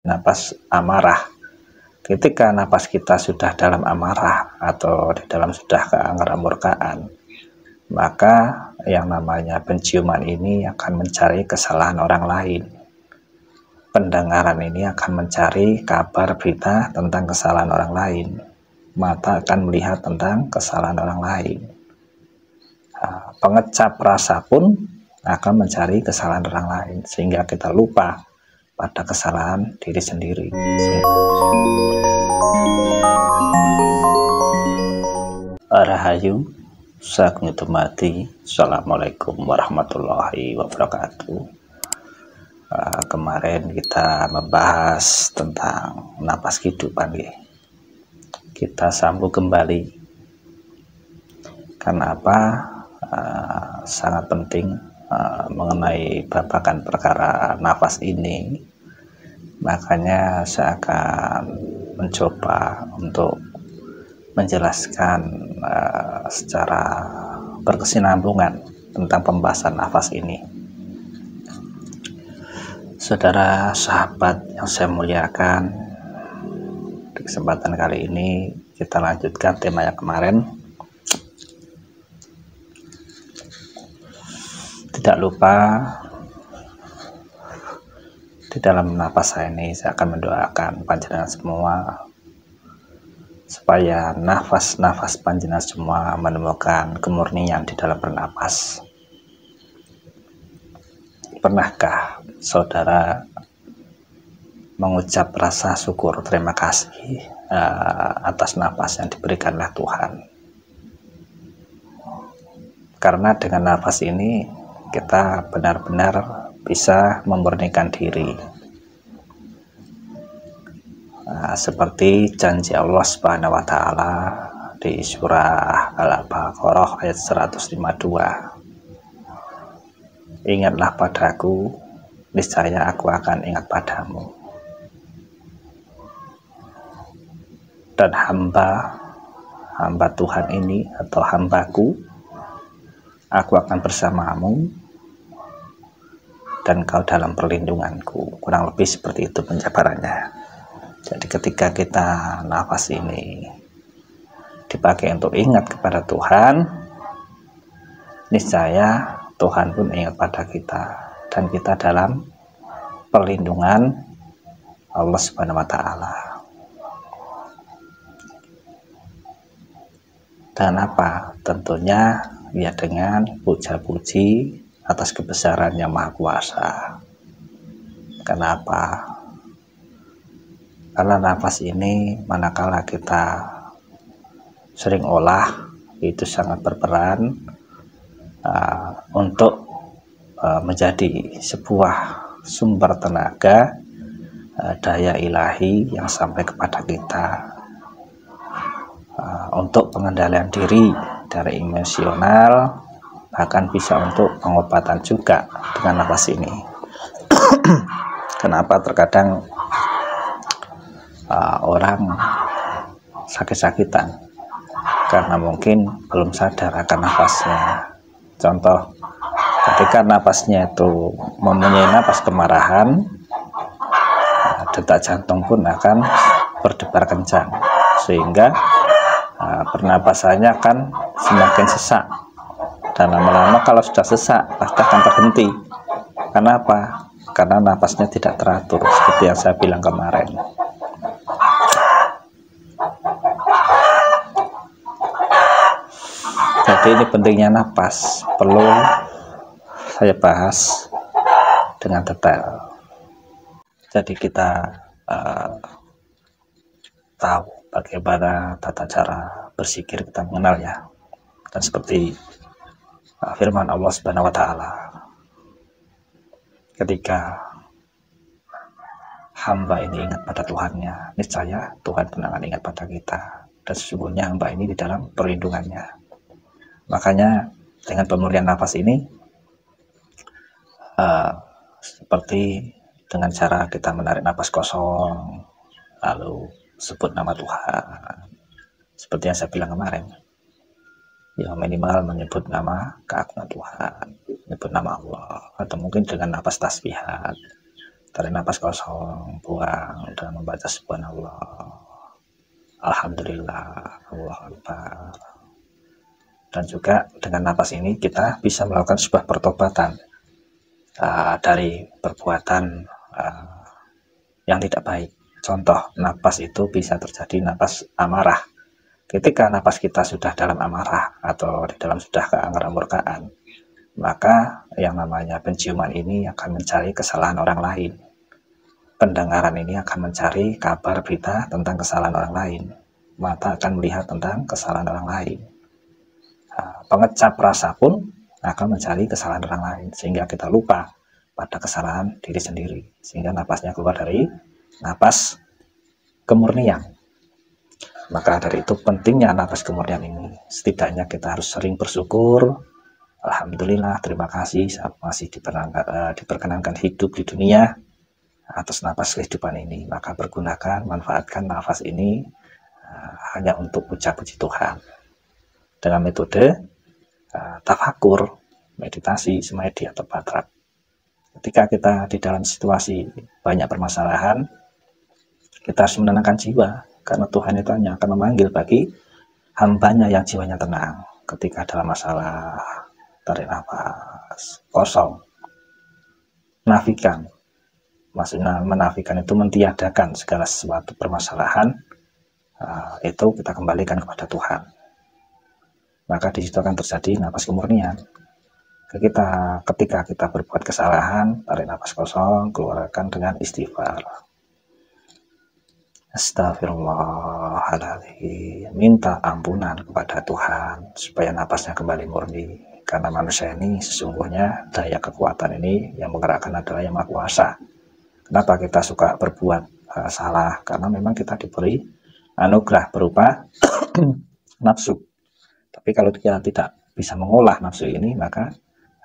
napas amarah. Ketika napas kita sudah dalam amarah atau di dalam sudah keanggaran, maka yang namanya penciuman ini akan mencari kesalahan orang lain. Pendengaran ini akan mencari kabar berita tentang kesalahan orang lain. Mata akan melihat tentang kesalahan orang lain. Pengecap rasa pun akan mencari kesalahan orang lain, sehingga kita lupa pada kesalahan diri sendiri. Rahayu, sagung mati. Assalamualaikum warahmatullahi wabarakatuh. Kemarin kita membahas tentang napas kehidupan, kita sambung kembali. Karena apa? Sangat penting mengenai babakan perkara nafas ini. Makanya saya akan mencoba untuk menjelaskan secara berkesinambungan tentang pembahasan nafas ini. Saudara sahabat yang saya muliakan, di kesempatan kali ini kita lanjutkan tema yang kemarin. Tidak lupa, di dalam napas saya ini saya akan mendoakan panjenengan semua supaya nafas-nafas panjenengan semua menemukan kemurnian di dalam bernapas. Pernahkah saudara mengucap rasa syukur terima kasih atas nafas yang diberikan oleh Tuhan? Karena dengan nafas ini kita benar-benar bisa memurnikan diri. Seperti janji Allah Subhanahu wa Ta'ala di surah Al-Baqarah ayat 152. Ingatlah padaku, niscaya aku akan ingat padamu. Dan hamba Tuhan ini atau hambaku, aku akan bersamamu dan kau dalam perlindunganku. Kurang lebih seperti itu penjabarannya. Jadi ketika kita nafas ini dipakai untuk ingat kepada Tuhan, niscaya Tuhan pun ingat pada kita dan kita dalam perlindungan Allah Subhanahu wa Ta'ala. Dan apa? Tentunya ya dengan puja-puji atas kebesaran yang Maha Kuasa. Kenapa? Karena nafas ini manakala kita sering olah, itu sangat berperan untuk menjadi sebuah sumber tenaga daya ilahi yang sampai kepada kita untuk pengendalian diri dari emosional, bahkan bisa untuk pengobatan juga dengan nafas ini. Kenapa terkadang orang sakit-sakitan karena mungkin belum sadar akan nafasnya. Contoh, ketika nafasnya itu mempunyai napas kemarahan, detak jantung pun akan berdebar kencang, sehingga pernapasannya akan semakin sesak, dan lama-lama kalau sudah sesak pasti akan terhenti. Kenapa? Karena nafasnya tidak teratur, seperti yang saya bilang kemarin. Jadi ini pentingnya napas, perlu saya bahas dengan detail. Jadi kita tahu bagaimana tata cara berpikir kita mengenal ya. Dan seperti firman Allah Subhanahu wa Ta'ala, ketika hamba ini ingat pada Tuhannya, niscaya Tuhan pun akan ingat pada kita. Dan sesungguhnya hamba ini di dalam perlindungannya. Makanya dengan pemurnian nafas ini seperti dengan cara kita menarik nafas kosong lalu sebut nama Tuhan, seperti yang saya bilang kemarin ya, minimal menyebut nama keagungan Tuhan, menyebut nama Allah, atau mungkin dengan nafas tasbihat tarik napas kosong, buang, dan membaca subhanallah, alhamdulillah, Allahu Akbar. Dan juga dengan napas ini kita bisa melakukan sebuah pertobatan dari perbuatan yang tidak baik. Contoh, napas itu bisa terjadi napas amarah. Ketika napas kita sudah dalam amarah atau di dalam sudah keanggaran-murkaan, maka yang namanya penciuman ini akan mencari kesalahan orang lain. Pendengaran ini akan mencari kabar berita tentang kesalahan orang lain. Mata akan melihat tentang kesalahan orang lain. Pengecap rasa pun akan mencari kesalahan orang lain, sehingga kita lupa pada kesalahan diri sendiri, sehingga napasnya keluar dari napas kemurnian. Maka dari itu pentingnya napas kemurnian ini. Setidaknya kita harus sering bersyukur, alhamdulillah, terima kasih saat masih diperkenankan hidup di dunia atas napas kehidupan ini. Maka pergunakan, manfaatkan nafas ini hanya untuk ucap puji Tuhan dengan metode tafakur, meditasi, semedi atau patrak. Ketika kita di dalam situasi banyak permasalahan, kita harus menenangkan jiwa, karena Tuhan itu hanya akan memanggil bagi hambanya yang jiwanya tenang. Ketika dalam masalah, tarik nafas kosong, nafikan. Maksudnya menafikan itu mentiadakan segala sesuatu permasalahan, itu kita kembalikan kepada Tuhan. Maka di situ akan terjadi napas kemurnian. Ketika kita berbuat kesalahan, tarik napas kosong, keluarkan dengan istighfar. Astagfirullahaladzim, minta ampunan kepada Tuhan supaya napasnya kembali murni. Karena manusia ini sesungguhnya daya kekuatan ini yang menggerakkan adalah Yang Maha Kuasa. Kenapa kita suka berbuat salah? Karena memang kita diberi anugerah berupa nafsu. Tapi kalau kita tidak bisa mengolah nafsu ini, maka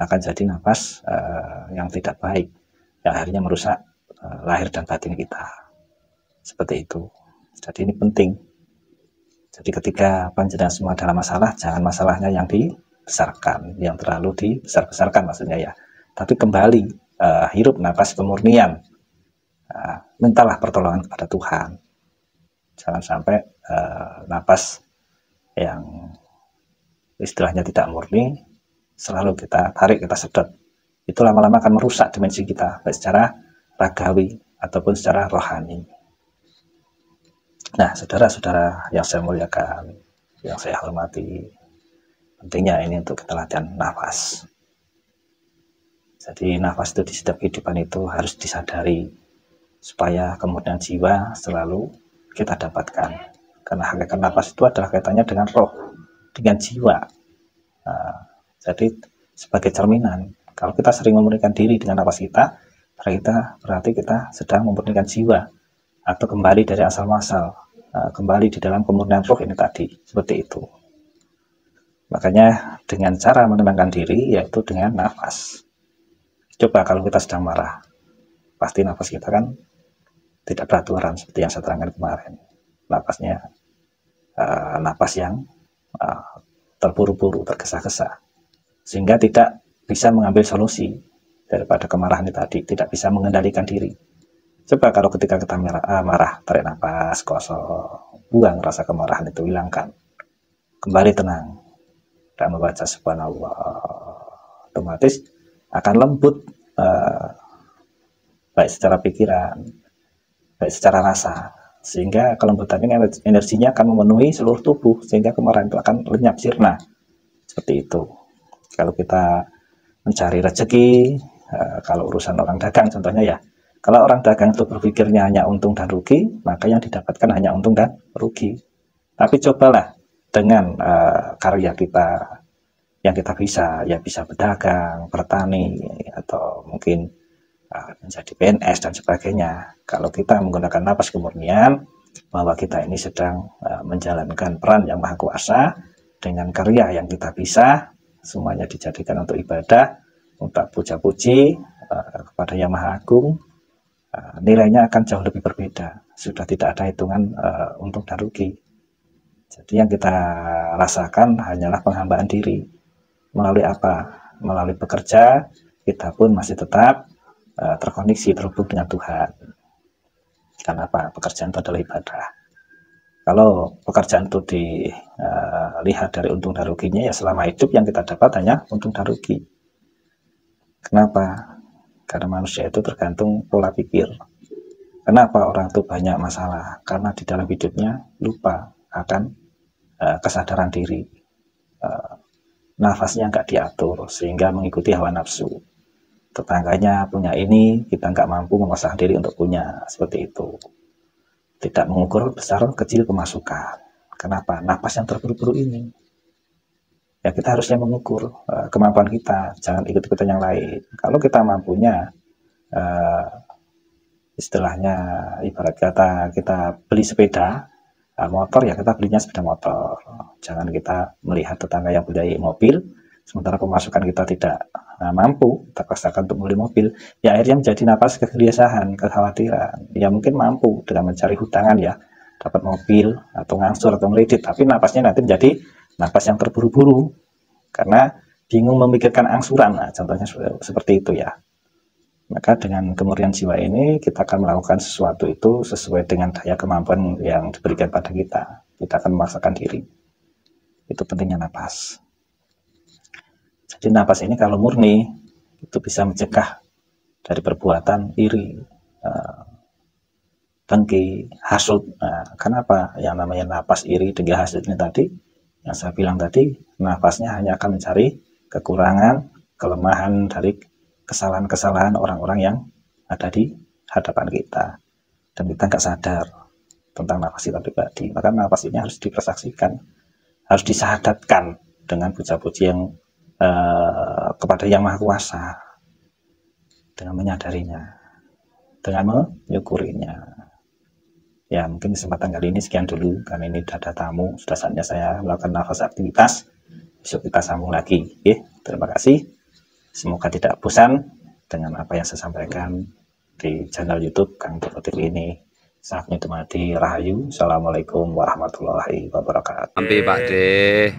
akan jadi napas yang tidak baik, yang akhirnya merusak lahir dan batin kita. Seperti itu. Jadi ini penting. Jadi ketika panjenengan semua dalam masalah, jangan masalahnya yang dibesarkan, yang terlalu dibesar-besarkan maksudnya ya. Tapi kembali hirup napas kemurnian. Mintalah pertolongan kepada Tuhan. Jangan sampai napas yang istilahnya tidak murni selalu kita tarik, kita sedot. Itu lama-lama akan merusak dimensi kita, baik secara ragawi ataupun secara rohani. Nah, saudara-saudara yang saya muliakan, yang saya hormati, pentingnya ini untuk kita latihan nafas. Jadi nafas itu di setiap kehidupan itu harus disadari, supaya kemudian jiwa selalu kita dapatkan. Karena hakikat nafas itu adalah kaitannya dengan roh, dengan jiwa. Jadi sebagai cerminan, kalau kita sering memurnikan diri dengan nafas kita, berarti kita sedang memurnikan jiwa, atau kembali dari asal muasal, kembali di dalam kemurnian roh ini tadi, seperti itu. Makanya dengan cara menenangkan diri yaitu dengan nafas. Coba kalau kita sedang marah, pasti nafas kita kan tidak beraturan seperti yang saya terangkan kemarin. Napasnya napas yang terburu-buru, tergesa-gesa, sehingga tidak bisa mengambil solusi daripada kemarahan itu tadi, tidak bisa mengendalikan diri. Coba kalau ketika kita marah, tarik nafas kosong, buang rasa kemarahan itu, hilangkan, kembali tenang, dan membaca subhanallah, otomatis akan lembut, baik secara pikiran, baik secara rasa, sehingga kelembutan ini energinya akan memenuhi seluruh tubuh, sehingga kemarahan itu akan lenyap sirna. Seperti itu. Kalau kita mencari rezeki, kalau urusan orang dagang contohnya ya, kalau orang dagang itu berpikirnya hanya untung dan rugi, maka yang didapatkan hanya untung dan rugi. Tapi cobalah dengan karya kita yang kita bisa, ya bisa berdagang, bertani, atau mungkin menjadi PNS dan sebagainya. Kalau kita menggunakan napas kemurnian, bahwa kita ini sedang menjalankan peran Yang Maha Kuasa dengan karya yang kita bisa, semuanya dijadikan untuk ibadah, untuk puja-puji kepada Yang Maha Agung, nilainya akan jauh lebih berbeda. Sudah tidak ada hitungan untung dan rugi. Jadi yang kita rasakan hanyalah penghambaan diri. Melalui apa? Melalui bekerja, kita pun masih tetap terkoneksi, terhubung dengan Tuhan. Karena apa? Pekerjaan itu adalah ibadah. Kalau pekerjaan itu dilihat dari untung dan ruginya, ya selama hidup yang kita dapat hanya untung dan rugi. Kenapa? Karena manusia itu tergantung pola pikir. Kenapa orang itu banyak masalah? Karena di dalam hidupnya lupa akan kesadaran diri. Nafasnya nggak diatur, sehingga mengikuti hawa nafsu. Tetangganya punya ini, kita nggak mampu memaksakan diri untuk punya, seperti itu. Tidak mengukur besar kecil pemasukan. Kenapa? Napas yang terburu-buru ini. Ya kita harusnya mengukur kemampuan kita, jangan ikut-ikutan yang lain. Kalau kita mampunya, istilahnya ibarat kata kita beli sepeda motor, ya kita belinya sepeda motor. Jangan kita melihat tetangga yang punya mobil, sementara pemasukan kita tidak mampu, kita paksakan untuk membeli mobil, ya akhirnya menjadi napas kegelisahan, kekhawatiran. Ya mungkin mampu dengan mencari hutangan, ya dapat mobil atau ngangsur atau kredit, tapi napasnya nanti menjadi napas yang terburu-buru karena bingung memikirkan angsuran. Nah, contohnya seperti itu ya. Maka dengan kemurnian jiwa ini kita akan melakukan sesuatu itu sesuai dengan daya kemampuan yang diberikan pada kita. Kita akan memaksakan diri. Itu pentingnya napas. Jadi napas ini kalau murni itu bisa mencegah dari perbuatan iri, dengki, hasut. Nah, kenapa? Yang namanya napas iri, dengki, hasut ini tadi, yang saya bilang tadi, napasnya hanya akan mencari kekurangan, kelemahan dari kesalahan-kesalahan orang-orang yang ada di hadapan kita. Dan kita nggak sadar tentang napas kita pribadi. Maka napas ini harus dipersaksikan, harus disahadatkan dengan puja-puji yang kepada Yang Maha Kuasa, dengan menyadarinya, dengan menyukurinya. Ya mungkin kesempatan kali ini sekian dulu, karena ini sudah ada tamu, sudah saatnya saya melakukan nafas aktivitas. Besok kita sambung lagi. Terima kasih. Semoga tidak bosan dengan apa yang saya sampaikan di channel YouTube Kang Toto TV ini. Salam nikmati rahayu. Assalamualaikum warahmatullahi wabarakatuh. Sampai Pak De.